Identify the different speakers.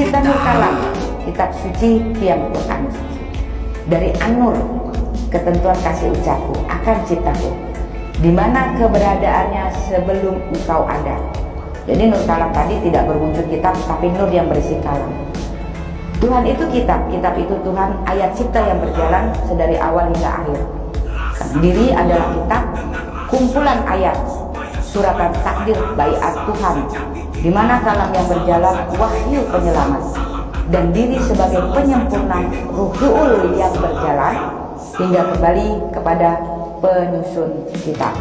Speaker 1: Pencipta Nur Kalam, kitab suci tiang Quran. Dari An-Nur, ketentuan kasih ucapku akan ciptaku, di mana keberadaannya sebelum engkau ada. Jadi Nur Kalam tadi tidak berwujud kitab, tapi nur yang berisi kalam. Tuhan itu kitab, kitab itu Tuhan, ayat cipta yang berjalan sedari awal hingga akhir. Diri adalah kitab, kumpulan ayat, suratan takdir baiat Tuhan, di mana kalam yang berjalan wahyu penyelamat, dan diri sebagai penyempurna ruhul yang berjalan hingga kembali kepada penyusun kitab.